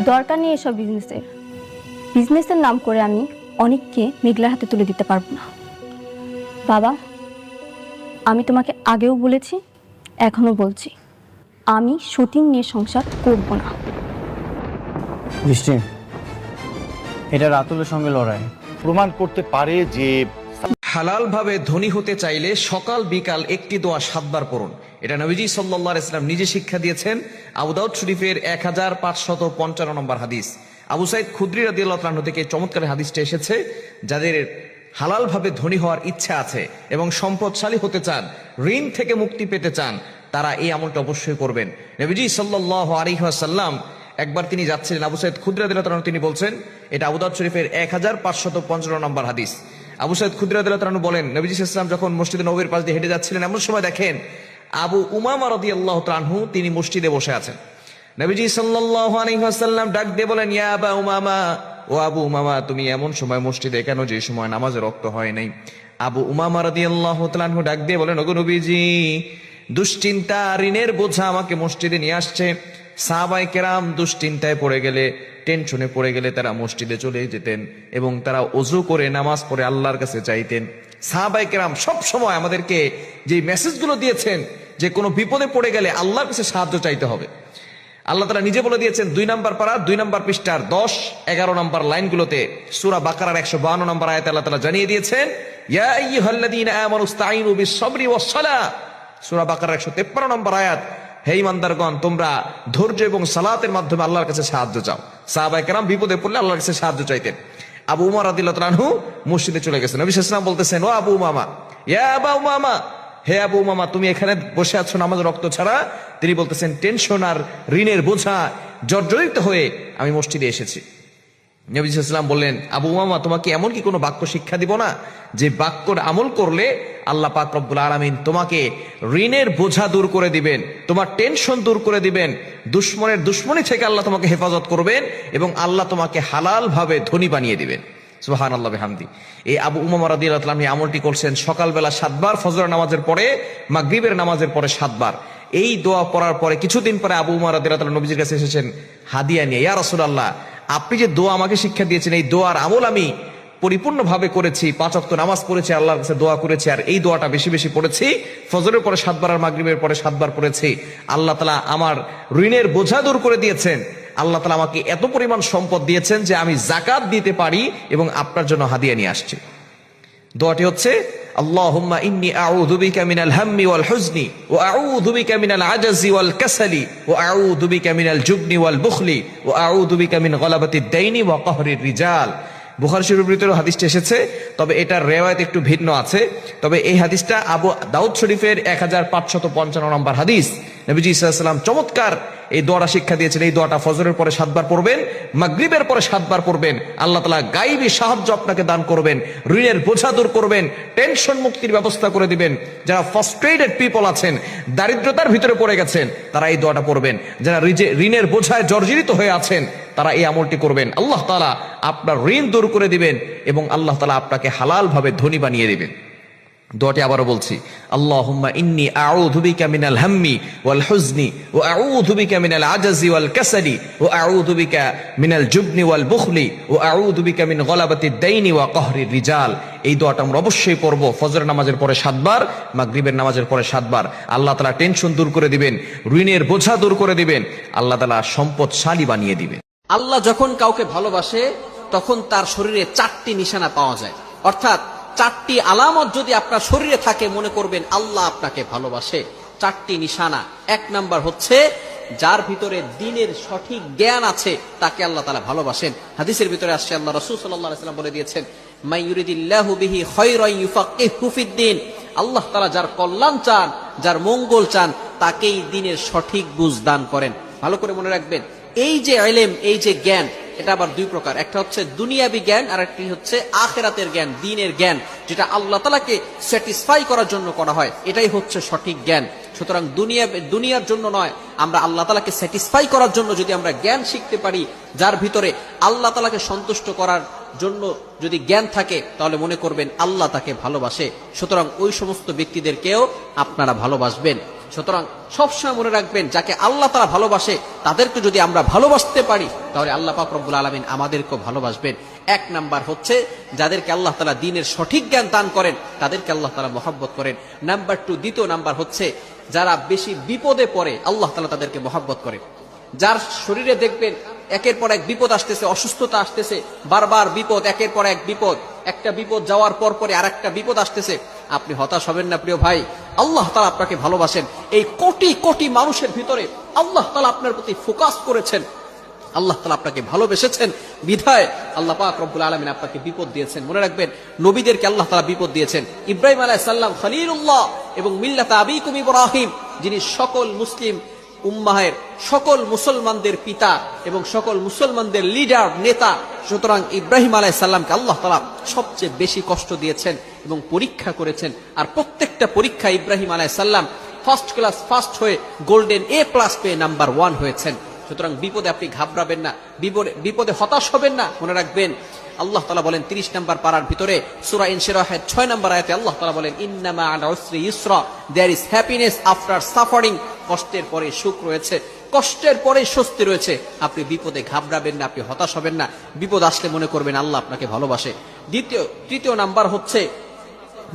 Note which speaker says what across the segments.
Speaker 1: দরকার নেই এসব বিজনেসের নাম করে আমি অনেককে মেঘলার হাতে তুলে দিতে পারবো না। বাবা, আমি তোমাকে আগেও বলেছি, এখনো বলছি, আমি শুটিং নিয়ে সংসার করব না।
Speaker 2: বৃষ্টি, এটা রাতুলের সঙ্গে লড়াই।
Speaker 3: প্রমাণ করতে পারে যে
Speaker 4: হালাল ভাবে ধনী হতে চাইলে সকাল বিকাল একটি দোয়া 7 বার পড়ুন। এটা নবীজি সাল্লাল্লাহু আলাইহি ওয়াসাল্লাম নিজে শিক্ষা দিয়েছেন। আবু দাউদ শরীফের 1555 নম্বর হাদিস। আবু সাইদ খুদরি রাদিয়াল্লাহু তাআলা থেকে চমৎকার হাদিসটা এসেছে, যাদের হালাল ভাবে ধনী হওয়ার ইচ্ছা আছে এবং সম্পদশালী হতে চান, ঋণ থেকে মুক্তি পেতে চান, তারা এই আমলটা অবশ্যই করবেন। নবীজি সাল্লাল্লাহু আলাইহি ওয়াসাল্লাম একবার তিনি যাচ্ছিলেন, আবু সাইদ খুদরি রাদিয়াল্লাহু তাআলা তিনি বলছেন, এটা আবু দাউদ শরীফের 1555 নম্বর হাদিস। আবু সাইদ খুদরি রাদিয়াল্লাহু তাআলা বলেন, নবীজি সাল্লাল্লাহু আলাইহি ওয়াসাল্লাম যখন মসজিদে নববীর পাশ দিয়ে হেঁটে যাচ্ছিলেন, এমন সময় দেখেন আবু উমামা রাদিয়াল্লাহু তাআলা তিনি মসজিদে বসে আছেন। নবীজি সাল্লাল্লাহু আলাইহি ওয়াসাল্লাম ডাক দিয়ে বলেন, ইয়া আবা উমামা, ও আবু উমামা, তুমি এমন সময় মসজিদে কেন যে সময় নামাজের রক্ত হয় নাই? আবু উমামা রাদিয়াল্লাহু তাআলা ডাক দিয়ে বলেন, ওগো নবীজি, দুশ্চিন্তা ঋণের বোঝা আমাকে মসজিদে নিয়ে আসছে। সাহাবায়ে কেরাম দুশ্চিন্তায় পড়ে গেলে, টেনশনে পড়ে গেলে তারা মসজিদে চলে যেতেন এবং তারা ওযু করে নামাজ পড়ে আল্লাহর কাছে চাইতেন। সাহাবায়ে কেরাম সব সময় আমাদেরকে যে মেসেজগুলো দিয়েছেন যে কোনো বিপদে পড়ে গেলে আল্লাহর কাছে সাহায্য চাইতে হবে। আল্লাহ তাআলা নিজে বলে দিয়েছেন 2 নম্বর পারা 2 নম্বর পৃষ্ঠার 10-11 নম্বর লাইনগুলোতে, সূরা বাকারার 152 নম্বর আয়াতে আল্লাহ তাআলা জানিয়ে দিয়েছেন, ইয়া আইয়ুহাল্লাযীনা আমানুস্তাঈনু বিস-সাবরি ওয়াস-সালাহ। সূরা বাকারার 153 নম্বর আয়াত, হে ঈমানদারগণ, তোমরা ধৈর্য এবং সালাতের মাধ্যমে আল্লাহর কাছে সাহায্য চাও। সাহাবায়ে কেরাম বিপদে পড়লে আল্লাহর কাছে সাহায্য চাইতেন। আবু উমার রাদিয়াল্লাহু তাআলা আনহু মসজিদে চলে গেছেন। নবী সাল্লাল্লাহু আলাইহি ওয়াসাল্লাম বলতেছেন, ও আবু উমামা, ইয়া আবা উমামা, হে আবু উমামা, তুমি এখানে বসে আছো নামাজের রক্ত ছাড়া? তিনি বলতেছেন, টেনশন আর ঋণের বোঝা জর্জরিত হয়ে আমি মসজিদে এসেছি। নবী সাল্লাল্লাহু আলাইহি ওয়াসাল্লাম বললেন, আবু উমামা, তোমাকে এমন কি কোনো বাক্য শিক্ষা দিব না যে বাক্যর আমল করলে আল্লাহ পাক রব্বুল আলামিন তোমাকে ঋণের বোঝা দূর করে দিবেন, তোমার টেনশন দূর করে দিবেন, দুশ্মনের দুশ্মনী থেকে আল্লাহ তোমাকে হেফাজত করবেন এবং আল্লাহ তোমাকে হালাল ভাবে ধনী বানিয়ে দিবেন। সুবহানাল্লাহ বিহামদি। এই আবু উমামা রাদিয়াল্লাহু তাআলা এই আমলটি করছেন সকালবেলা 7 বার, ফজরের নামাজের পরে, মাগরিবের নামাজের পরে 7 বার। এই দোয়া পড়ার পরে কিছুদিন পরে আবু উমামা রাদিয়াল্লাহু তাআলা নবীজির কাছে এসেছেন হাদিয়া নিয়ে, ইয়া রাসূলুল্লাহ, আপনি যে দোয়া আমাকে শিক্ষা দিয়েছেন, এই দোয়ার আমল আমি পরিপূর্ণভাবে করেছি, 5 ওয়াক্ত নামাজ পড়েছি, আল্লাহর কাছে দোয়া করেছি, আর এই দোয়াটা বেশি বেশি পড়েছি, ফজরের পরে 7 বার আর মাগরিবের পরে 7 বার পড়েছি। আল্লাহ তাআলা আমার ঋণের বোঝা দূর করে দিয়েছেন। আল্লাহ তাআলা আমাকে এত পরিমাণ সম্পদ দিয়েছেন যে আমি যাকাত দিতে পারি এবং আপনার জন্য হাদিয়া নিয়ে আসছি। দোয়াটি হচ্ছে, আল্লাহুম্মা ইন্নী আউযু বিকা মিনাল হাম্মি ওয়াল হুজনি ওয়া আউযু বিকা মিনাল আজাজি ওয়াল কাসালি ওয়া আউযু বিকা মিনাল জুবনি ওয়াল বুখলি ওয়া আউযু বিকা মিন গলাবাতিদ দাইনি ওয়া কাহরির রিজাল। বুখারী শরীফের ভিতরে হাদিসটি এসেছে, তবে এটার রিওয়ায়াত একটু ভিন্ন আছে। তবে এই হাদিসটা আবু দাউদ শরীফের 1555 নম্বর হাদিস। নবীজি সাল্লাল্লাহু আলাইহি ওয়াসাল্লাম চমৎকার এই দোয়াটা শিক্ষা দিয়েছেন। এই দোয়াটা ফজরের পরে 7 বার পড়বেন, মাগরিবের পরে 7 বার পড়বেন। আল্লাহ তাআলা গায়বী সাহায্য আপনাকে দান করবেন, ঋণের বোঝা দূর করবেন, টেনশন মুক্তির ব্যবস্থা করে দিবেন। যারা ফ্রাস্ট্রেটেড পিপল আছেন, দারিদ্রতার ভিতরে পড়ে গেছেন, তারা এই দোয়াটা পড়বেন। যারা ঋণের বোঝায় জর্জরিত হয়ে আছেন, তারা এই আমলটি করবেন। আল্লাহ তাআলা আপনার ঋণ দূর করে দিবেন এবং আল্লাহ তাআলা আপনাকে হালাল ভাবে ধনী বানিয়ে দিবেন। দোয়াটি আবারও বলছি, আল্লাহুম্মা ইন্নী আউযু বিকা মিনাল হাম্মি ওয়াল হুজনি ওয়া আউযু বিকা মিনাল আজাজি ওয়াল কাসালি ওয়া আউযু বিকা মিনাল জুবনি ওয়াল বুখলি ওয়া আউযু বিকা মিন গলাবাতিদ দাইনি ওয়া কাহরির রিজাল। এই দোয়াটা আমরা অবশ্যই পড়ব ফজরের নামাজের পরে 7 বার, মাগরিবের নামাজের পরে 7 বার। আল্লাহ তাআলা টেনশন দূর করে দিবেন, ঋণের বোঝা দূর করে দিবেন, আল্লাহ তাআলা সম্পদশালী বানিয়ে দিবেন।
Speaker 5: আল্লাহ যখন কাউকে ভালোবাসে তখন তার শরীরে 4টি নিশানা পাওয়া যায়, অর্থাৎ 4টি আলামত যদি আপনার শরীরে থাকে, মনে করবেন আল্লাহ আপনাকে ভালোবাসে। 4টি নিশানা। 1 নাম্বার হচ্ছে, যার ভিতরে দ্বীনের সঠিক জ্ঞান আছে তাকে আল্লাহ তাআলা ভালোবাসেন। হাদিসের ভিতরে আসছে, আল্লাহ রাসূল সাল্লাল্লাহু আলাইহি ওয়াসাল্লাম বলে দিয়েছেন, মান ইউরিদিল্লাহু বিহি খায়রান ইউফাক্কিহু ফিদ্দীন। আল্লাহ তাআলা যার কল্যাণ চান, যার মঙ্গল চান, তাকেই দ্বীনের সঠিক বুঝ দান করেন। ভালো করে মনে রাখবেন, এই যে ইলম, এই যে জ্ঞান, এটা আবার 2 প্রকার। একটা হচ্ছে দুনিয়াবী জ্ঞান, আর একটি হচ্ছে আখিরাতের জ্ঞান, দ্বীনের জ্ঞান, যেটা আল্লাহ তাআলাকে স্যাটিসফাই করার জন্য করা হয়। এটাই হচ্ছে সঠিক জ্ঞান। সুতরাং দুনিয়ার জন্য নয়, আমরা আল্লাহ তাআলাকে স্যাটিসফাই করার জন্য যদি আমরা জ্ঞান শিখতে পারি, যার ভিতরে আল্লাহ তাআলাকে সন্তুষ্ট করার জন্য যদি জ্ঞান থাকে, তাহলে মনে করবেন আল্লাহ তাকে ভালোবাসে। সুতরাং ওই সমস্ত ব্যক্তিদেরকেও আপনারা ভালোবাসবেন। সুতরাং সবসময় মনে রাখবেন, যাকে আল্লাহ তাআলা ভালোবাসে তাদেরকে যদি আমরা ভালোবাসতে পারি তাহলে আল্লাহ পাক রব্বুল আলামিন আমাদেরকেও ভালোবাসবেন। এক নাম্বার হচ্ছে যাদেরকে আল্লাহ তাআলা দ্বীনের সঠিক জ্ঞান দান করেন তাদেরকে আল্লাহ তাআলা মহব্বত করেন। নাম্বার 2, দ্বিতীয় নাম্বার হচ্ছে যারা বেশি বিপদে পড়ে আল্লাহ তাআলা তাদেরকে মহব্বত করেন। যার শরীরে দেখবেন একের পর এক বিপদ আসতেছে, অসুস্থতা আসতেছে, বারবার বিপদ, একের পর এক বিপদ, একটা বিপদ যাওয়ার পর পরে আরেকটা বিপদ আসতেছে, আপনি হতাশ হবেন না প্রিয় ভাই। আল্লাহ তাআলা আপনাকে ভালোবাসেন। এই কোটি কোটি মানুষের ভিতরে আল্লাহ তাআলা আপনার প্রতি ফোকাস করেছেন, আল্লাহ তাআলা আপনাকে ভালোবেসেছেন বিধায় আল্লাহ পাক রব্বুল আলামিন আপনাকে বিপদ দিয়েছেন। মনে রাখবেন, নবীদেরকে আল্লাহ তাআলা বিপদ দিয়েছেন। ইব্রাহিম আলাইহিস সালাম খলিলুল্লাহ এবং মিল্লাত আবিকুম ইব্রাহিম, যিনি সকল মুসলিম উম্মাহের, সকল মুসলমানদের পিতা এবং সকল মুসলমানদের লিডার, নেতা। সুতরাং ইব্রাহিম আলাইহিস সালামকে আল্লাহ তাআলা সবচেয়ে বেশি কষ্ট দিয়েছেন এবং পরীক্ষা করেছেন। আর প্রত্যেকটা পরীক্ষা ইব্রাহিম আলাইহিস সালাম ফার্স্ট ক্লাস ফার্স্ট হয়ে গোল্ডেন A+ পেয়ে নাম্বার 1 হয়েছেন। সুতরাং বিপদে আপনি ঘাবড়াবেন না, বিপদে হতাশ হবেন না। মনে রাখবেন, আল্লাহ তাআলা বলেন 30 নম্বর পারার ভিতরে সূরা ইনশিরাহের 6 নম্বর আয়াতে আল্লাহ তাআলা বলেন, ইন্নামা আল উসরি ইউসরা, there is happiness after suffering. কষ্টের পরে সুখ রয়েছে, কষ্টের পরে স্বস্তি রয়েছে। আপনি বিপদে ঘাবড়াবেন না, আপনি হতাশ হবেন না। বিপদ আসলে মনে করবেন আল্লাহ আপনাকে ভালোবাসে। তৃতীয় নাম্বার হচ্ছে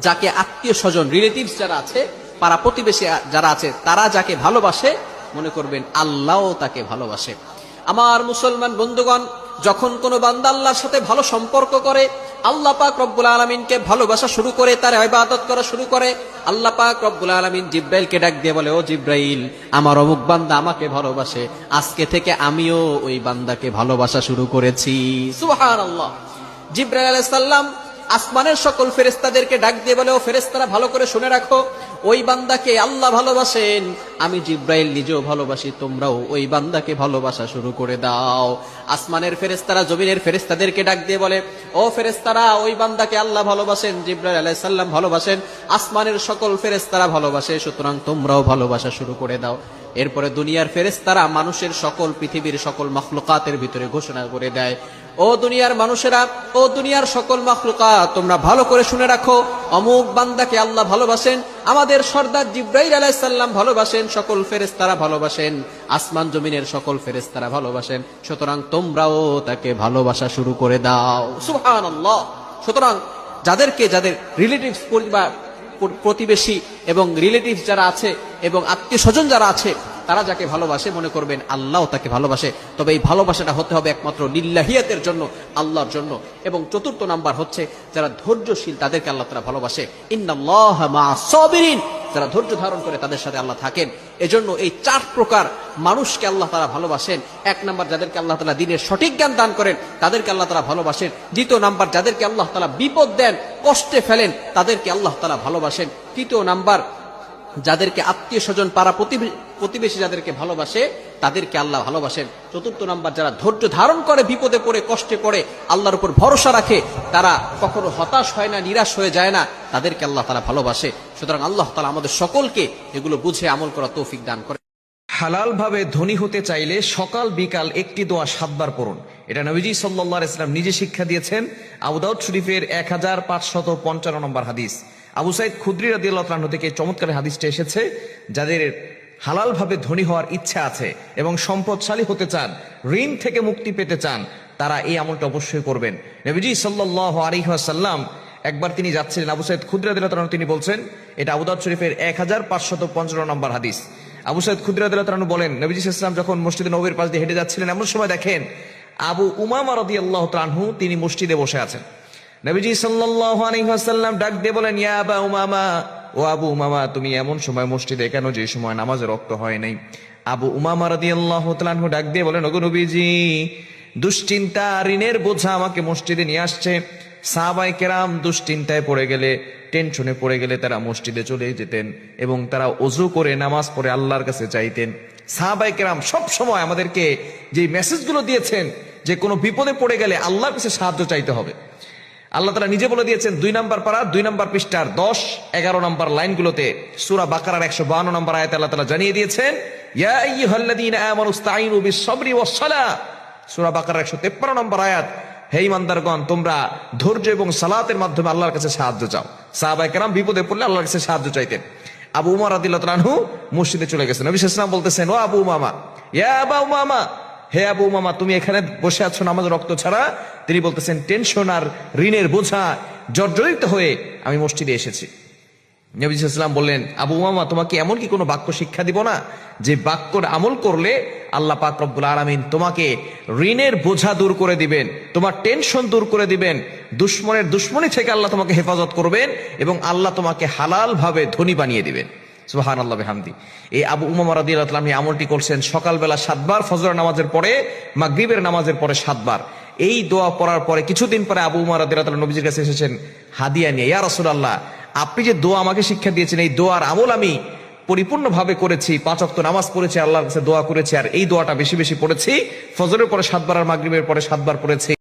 Speaker 5: যাকে আত্মীয় স্বজন, রিলেটিভস যারা আছে, পাড়া প্রতিবেশী যারা আছে, তারা যাকে ভালোবাসে মনে করবেন আল্লাহও তাকে ভালোবাসে। আমার মুসলমান বন্ধুগণ, যখন কোন বান্দা আল্লাহর সাথে ভালো সম্পর্ক করে, আল্লাহ পাক রব্বুল আলামিনকে ভালোবাসা শুরু করে, তার ইবাদত করা শুরু করে, আল্লাহ পাক রব্বুল আলামিন জিব্রাইলকে ডাক দিয়ে বলে, ও জিব্রাইল, আমার অমুক বান্দা আমাকে ভালোবাসে, আজকে থেকে আমিও ওই বান্দাকে ভালোবাসা শুরু করেছি। সুবহানাল্লাহ। জিব্রাইল আলাইহিস সালাম আসমানের সকল ফেরেশতাদেরকে ডাক দিয়ে বলে, ও ফেরেশতারা ভালো করে শুনে রাখো, ওই বান্দাকে আল্লাহ ভালোবাসেন, আমি জিব্রাইল নিজেও ভালোবাসি, তোমরাও ওই বান্দাকে ভালোবাসা শুরু করে দাও। আসমানের ফেরেশতারা জমিনের ফেরেশতাদেরকে ডাক দিয়ে বলে, ও ফেরেশতারা, ওই বান্দাকে আল্লাহ ভালোবাসেন, জিব্রাইল আলাইহিস সালাম ভালোবাসেন, আসমানের সকল ফেরেশতারা ভালোবাসে, সুতরাং তোমরাও ভালোবাসা শুরু করে দাও। এরপরে দুনিয়ার ফেরেশতারা মানুষের সকল, পৃথিবীর সকল মাখলুকাতের ভিতরে ঘোষণা করে দেয়, ও দুনিয়ার মানুষেরা, ও দুনিয়ার সকল মাখলুকাত, তোমরা ভালো করে শুনে রাখো, অমুক বান্দাকে আল্লাহ ভালোবাসেন, আমাদের সর্দার জিব্রাইল আলাইহিস সালাম ভালোবাসেন, সকল ফেরেশতারা ভালোবাসেন, আসমান জমিনের সকল ফেরেশতারা ভালোবাসেন, সুতরাং তোমরাও তাকে ভালোবাসা শুরু করে দাও। সুবহানাল্লাহ। সুতরাং যাদের রিলেটিভস, প্রতিবেশী এবং রিলেটিভস যারা আছে এবং আত্মীয় স্বজন যারা আছে, তারা যাকে ভালোবাসে মনে করবেন আল্লাহ তাকে ভালোবাসে। তবে এই ভালোবাসাটা হতে হবে একমাত্র লিল্লাহিয়াতের জন্য, আল্লাহর জন্য। এবং চতুর্থ নাম্বার হচ্ছে যারা ধৈর্যশীল, তাদেরকে আল্লাহ তাআলা ভালোবাসে। ইন্নাল্লাহা মা'আস সাবিরিন, যারা ধৈর্য ধারণ করে তাদের সাথে আল্লাহ থাকেন। এজন্য এই 4 প্রকার মানুষকে আল্লাহ তাআলা ভালোবাসেন। এক নাম্বার, যাদেরকে আল্লাহ তাআলা দ্বীনের সঠিক জ্ঞান দান করেন তাদেরকে আল্লাহ তাআলা ভালোবাসেন। দ্বিতীয় নাম্বার, যাদেরকে আল্লাহ তাআলা বিপদ দেন, কষ্টে ফেলেন, তাদেরকে আল্লাহ তাআলা ভালোবাসেন। তৃতীয় নাম্বার, যাদেরকে আত্মীয় স্বজন, পাড়া প্রতিবেশী যাদেরকে ভালোবাসে তাদেরকে আল্লাহ ভালোবাসেন। চতুর্থ নাম্বার, যারা ধৈর্য ধারণ করে, বিপদে পড়ে, কষ্টে পড়ে, আল্লাহর উপর ভরসা রাখে, তারা কখনো হতাশ হয় না, নিরাশ হয়ে যায় না, তাদেরকে আল্লাহ তাআলা ভালোবাসে। সুতরাং আল্লাহ তাআলা আমাদের সকলকে এগুলো বুঝে আমল করা তৌফিক দান করে।
Speaker 4: হালাল ভাবে ধনী হতে চাইলে সকাল বিকাল একটি দোয়া 7 বার পড়ুন। এটা নবীজি সাল্লাল্লাহু আলাইহি ওয়াসাল্লাম নিজে শিক্ষা দিয়েছেন। আবু দাউদ শরীফের 1555 নম্বর হাদিস। আবু সাইদ খুদরি রাদিয়াল্লাহু তাআলা থেকে চমৎকার হাদিসটা এসেছে, যাদের হালাল ভাবে ধনী হওয়ার ইচ্ছা আছে এবং সম্পদশালী হতে চান, ঋণ থেকে মুক্তি পেতে চান, তারা এই আমলটা অবশ্যই করবেন। নবীজি সাল্লাল্লাহু আলাইহি ওয়াসাল্লাম একবার তিনি যাচ্ছিলেন, আবু সাইদ খুদরি রাদিয়াল্লাহু তাআলা তিনি বলছেন, এটা আবু দাউদ শরীফের 1555 নম্বর হাদিস। আবু সাইদ খুদরি রাদিয়াল্লাহু তাআলা বলেন, নবীজি সাল্লাল্লাহু আলাইহি ওয়াসাল্লাম যখন মসজিদে নববীর পাশ দিয়ে হেঁটে যাচ্ছিলেন, এমন সময় দেখেন আবু উমামা রাদিয়াল্লাহু তাআলা তিনি মসজিদে বসে আছেন। নবীজি সাল্লাল্লাহু আলাইহি ওয়াসাল্লাম ডাক দিয়ে বলেন, ইয়া আবা উমামা, ও আবু উমামা, তুমি এমন সময় মসজিদে কেন যে সময় নামাজের ওয়াক্ত হয় নাই? আবু উমামা রাদিয়াল্লাহু তাআলা ডাক দিয়ে বলেন, ওগো নবীজি, দুশ্চিন্তা, ঋণের বোঝা আমাকে মসজিদে নিয়ে আসছে। সাহাবায়ে কেরাম দুশ্চিন্তায় পড়ে গেলে, টেনশনে পড়ে গেলে তারা মসজিদে চলে যেতেন এবং তারা ওযু করে নামাজ পড়ে আল্লাহর কাছে চাইতেন। সাহাবায়ে কেরাম সব সময় আমাদেরকে যে মেসেজগুলো দিয়েছেন যে কোনো বিপদে পড়ে গেলে আল্লাহর কাছে সাহায্য চাইতে হবে। আল্লাহ তাআলা নিজে বলে দিয়েছেন 2 নম্বর পারা 2 নম্বর পৃষ্ঠার 10-11 নম্বর লাইনগুলোতে, সূরা বাকারার 152 নম্বর আয়াতে আল্লাহ তাআলা জানিয়ে দিয়েছেন, ইয়া আইয়ুহাল্লাযীনা আমানু ইসতাঈনু বিস-সাবরি ওয়াস-সালাহ। সূরা বাকারার 153 নম্বর আয়াত, হে ঈমানদারগণ, তোমরা ধৈর্য এবং সালাতের মাধ্যমে আল্লাহর কাছে সাহায্য চাও। সাহাবায়ে কেরাম বিপদে পড়লে আল্লাহর কাছে সাহায্য চাইতেন। আবু উমামা রাদিয়াল্লাহু তাআলা আনহু মসজিদে চলে গেছেন। নবী সাল্লাল্লাহু আলাইহি ওয়াসাল্লাম বলতেছেন, ও আবু উমামা, ইয়া আবু উমামা, হে আবু উমামা, তুমি এখানে বসে আছো নামাজ রক্ত ছাড়া? তিনি বলতেছেন, টেনশন আর ঋণের বোঝা জর্জরিত হয়ে আমি মসজিদে এসেছি। নবী সাল্লাল্লাহু আলাইহি ওয়াসাল্লাম বললেন, আবু উমামা, তোমাকে এমন কি কোনো বাক্য শিক্ষা দিব না যে বাক্যর আমল করলে আল্লাহ পাক রব্বুল আলামিন তোমাকে ঋণের বোঝা দূর করে দিবেন, তোমার টেনশন দূর করে দিবেন, দুশ্মনের দুশ্মনী থেকে আল্লাহ তোমাকে হেফাজত করবেন এবং আল্লাহ তোমাকে হালাল ভাবে ধনী বানিয়ে দিবেন। সুবহানাল্লাহ বিহামদি। এই আবু উমামা রাদিয়াল্লাহু তাআলা আমলটি করছেন সকালবেলা 7 বার, ফজর নামাজের পরে, মাগরিবের নামাজের পরে 7 বার। এই দোয়া পড়ার পরে কিছুদিন পরে আবু উমামা রাদিয়াল্লাহু তাআলা নবীজির কাছে এসেছেন হাদিয়া নিয়ে। ইয়া রাসূলুল্লাহ, আপনি যে দোয়া আমাকে শিক্ষা দিয়েছেন, এই দোয়ার আমল আমি পরিপূর্ণভাবে করেছি, 5 ওয়াক্ত নামাজ পড়েছি, আল্লাহর কাছে দোয়া করেছি, আর এই দোয়াটা বেশি বেশি পড়েছি, ফজরের পরে 7 বার আর মাগরিবের পরে 7 বার পড়েছি।